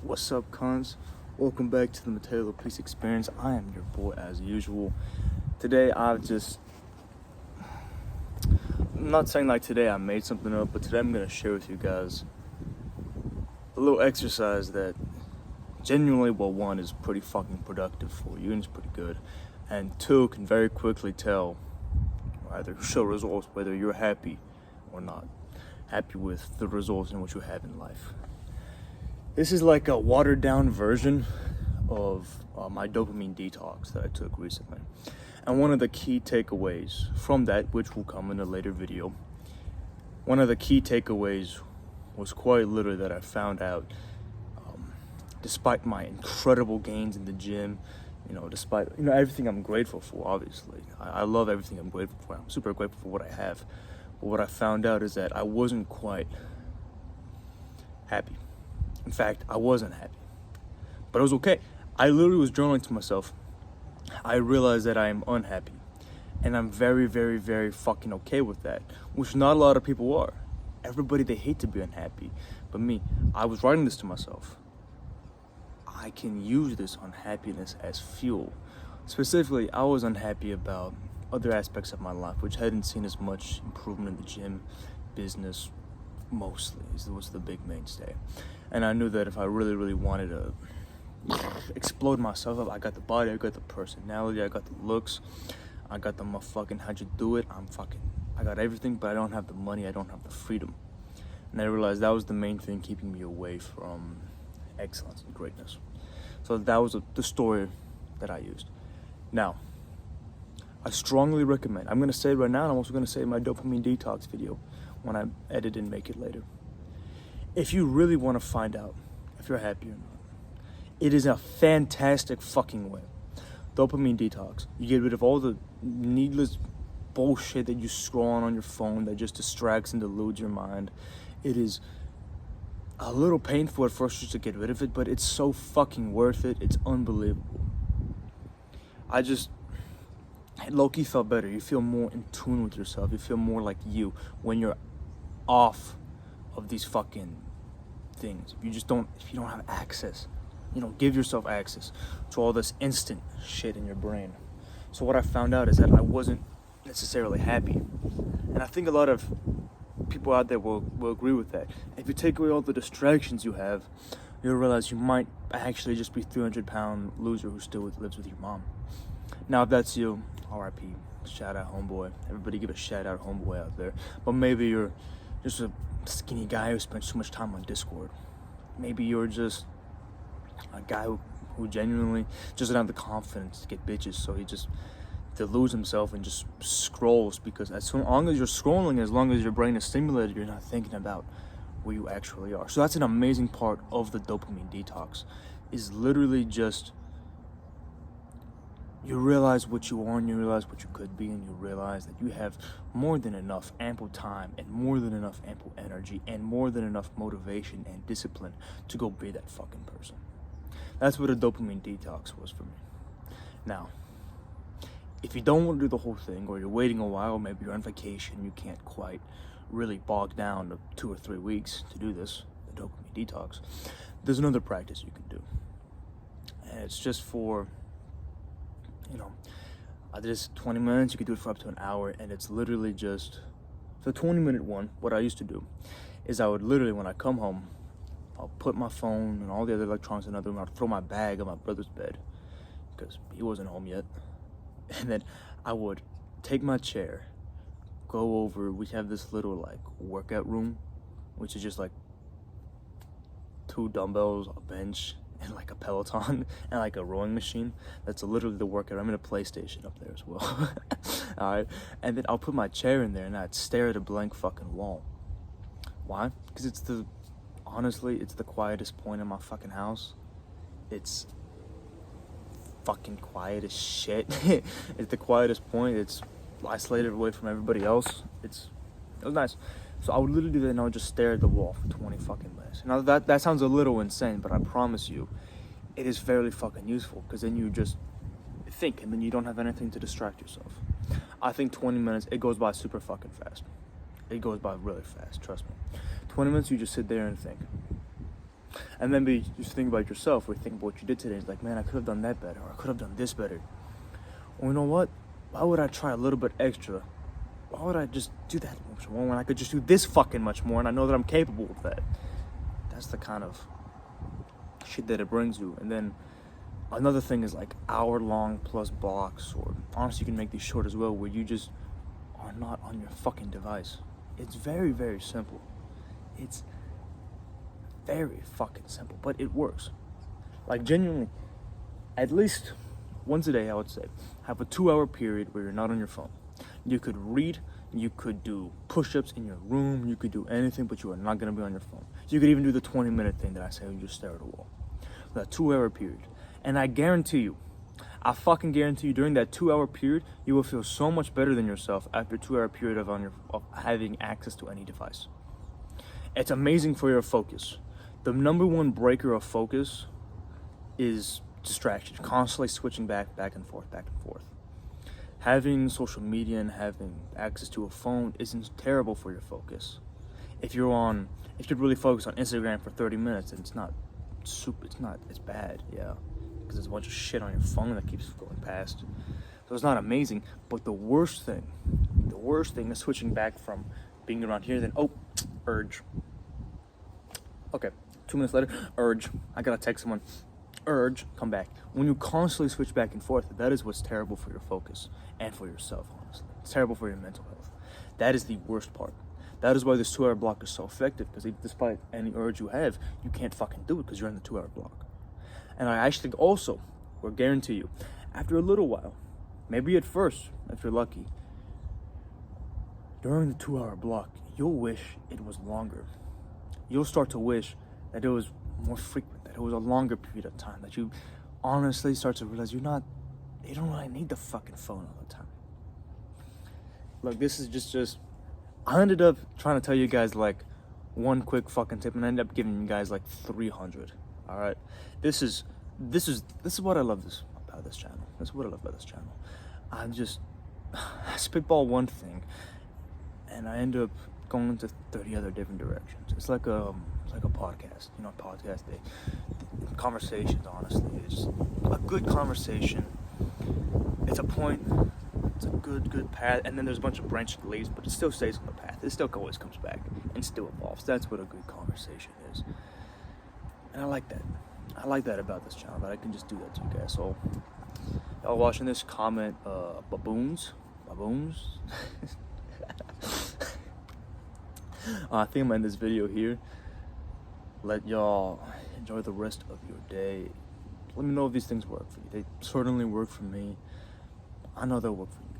What's up, cons? Welcome back to the Mateo Peace Experience. I am your boy as usual. Today I'm not saying like today I made something up, but today I'm gonna share with you guys a little exercise that genuinely, well, one, is pretty fucking productive for you and it's pretty good, and two, can very quickly tell, or either show results whether you're happy or not happy with the results in what you have in life. This is like a watered down version of my dopamine detox that I took recently. And one of the key takeaways from that, which will come in a later video, one of the key takeaways was quite literally that I found out, despite my incredible gains in the gym, despite everything I'm grateful for, obviously. I love everything I'm grateful for. I'm super grateful for what I have. But what I found out is that I wasn't quite happy. In fact, I wasn't happy, but it was okay. I literally was journaling to myself. I realized that I am unhappy, and I'm very, very, very fucking okay with that, which not a lot of people are. Everybody, they hate to be unhappy, but me, I was writing this to myself. I can use this unhappiness as fuel. Specifically, I was unhappy about other aspects of my life, which hadn't seen as much improvement in the gym, business, mostly. It was the big mainstay. And I knew that if I really, really wanted to explode myself up, I got the body, I got the personality, I got the looks, I got the motherfucking how'd you do it, I got everything, but I don't have the money, I don't have the freedom. And I realized that was the main thing keeping me away from excellence and greatness. So that was the story that I used. Now, I strongly recommend, I'm going to say it right now, and I'm also going to say it in my dopamine detox video when I edit and make it later. If you really want to find out if you're happy or not, it is a fantastic fucking way. Dopamine detox. You get rid of all the needless bullshit that you scroll on your phone that just distracts and deludes your mind. It is a little painful at first just to get rid of it, but it's so fucking worth it. It's unbelievable. It low-key felt better. You feel more in tune with yourself. You feel more like you when you're off of these fucking things. If you don't have access, give yourself access to all this instant shit in your brain. So what I found out is that I wasn't necessarily happy. And I think a lot of people out there will agree with that. If you take away all the distractions you have, you'll realize you might actually just be a 300-pound loser who still lives with your mom. Now, if that's you, RIP, shout out homeboy. Everybody give a shout out homeboy out there. But maybe you're just a skinny guy who spends too much time on Discord. Maybe you're just a guy who genuinely just doesn't have the confidence to get bitches, so he just deludes himself and just scrolls, because as long as you're scrolling, as long as your brain is stimulated, you're not thinking about where you actually are. So that's an amazing part of the dopamine detox, is literally just you realize what you are and you realize what you could be, and you realize that you have more than enough ample time and more than enough ample energy and more than enough motivation and discipline to go be that fucking person. That's what a dopamine detox was for me. Now, if you don't want to do the whole thing, or you're waiting a while, maybe you're on vacation, you can't quite really bog down to 2 or 3 weeks to do this, the dopamine detox, there's another practice you can do. And it's just for, this 20 minutes, you can do it for up to an hour, and it's literally just, the 20-minute one, what I used to do is I would literally, when I come home, I'll put my phone and all the other electronics in another room, I'll throw my bag on my brother's bed, because he wasn't home yet, and then I would take my chair, go over, we have this little workout room, which is just 2 dumbbells, a bench, and a Peloton and a rowing machine. That's literally the workout. I'm in a PlayStation up there as well. Alright, and then I'll put my chair in there and I'd stare at a blank fucking wall. Why? Because honestly, it's the quietest point in my fucking house. It's fucking quiet as shit. It's the quietest point. It's isolated away from everybody else. It was nice. So I would literally do that, and I would just stare at the wall for 20 fucking minutes. Now that sounds a little insane, but I promise you, it is fairly fucking useful, because then you just think, and then you don't have anything to distract yourself. I think 20 minutes, it goes by super fucking fast. It goes by really fast, trust me. 20 minutes, you just sit there and think. And then you just think about yourself, or think about what you did today. It's like, man, I could have done that better, or I could have done this better. Well, you know what? Why would I try a little bit extra? Why would I just do that much more when I could just do this fucking much more, and I know that I'm capable of that? That's the kind of shit that it brings you. And then another thing is like hour-long plus blocks, or honestly, you can make these short as well, where you just are not on your fucking device. It's very, very simple. It's very fucking simple, but it works. Like, genuinely, at least once a day, I would say, have a 2-hour period where you're not on your phone. You could read, you could do push-ups in your room, you could do anything, but you are not going to be on your phone. You could even do the 20-minute thing that I say, you just stare at a wall. That 2-hour period. And I guarantee you, I fucking guarantee you, during that 2-hour period, you will feel so much better than yourself after a 2-hour period of having access to any device. It's amazing for your focus. The number one breaker of focus is distraction, constantly switching back and forth. Having social media and having access to a phone isn't terrible for your focus. If you're really focused on Instagram for 30 minutes, and it's bad, yeah, because there's a bunch of shit on your phone that keeps going past. So it's not amazing, but the worst thing is switching back from being around here, then, urge. Okay, 2 minutes later, urge. I gotta text someone. Urge, come back. When you constantly switch back and forth, that is what's terrible for your focus and for yourself, honestly. It's terrible for your mental health. That is the worst part. That is why this 2-hour block is so effective, because despite any urge you have, you can't fucking do it because you're in the 2-hour block. And I actually also will guarantee you, after a little while, maybe at first, if you're lucky, during the 2-hour block, you'll wish it was longer. You'll start to wish that it was more frequent, that it was a longer period of time, that you honestly start to realize you don't really need the fucking phone all the time. Look, this is just I ended up trying to tell you guys like one quick fucking tip, and I ended up giving you guys like 300. All right, this is what I love about this channel. This is what I love about this channel. I spitball one thing, and I end up going into 30 other different directions. It's like a podcast, conversations. Honestly, it's just a good conversation. It's a point. It's a good path, and then there's a bunch of branching leaves, but it still stays on the path. It still always comes back and still evolves. That's what a good conversation is, and I like that. I like that about this channel, that I can just do that to you guys. So, y'all watching this, comment baboons. I think I'm gonna end this video here. Let y'all enjoy the rest of your day. Let me know if these things work for you. They certainly work for me. I know they'll work for you.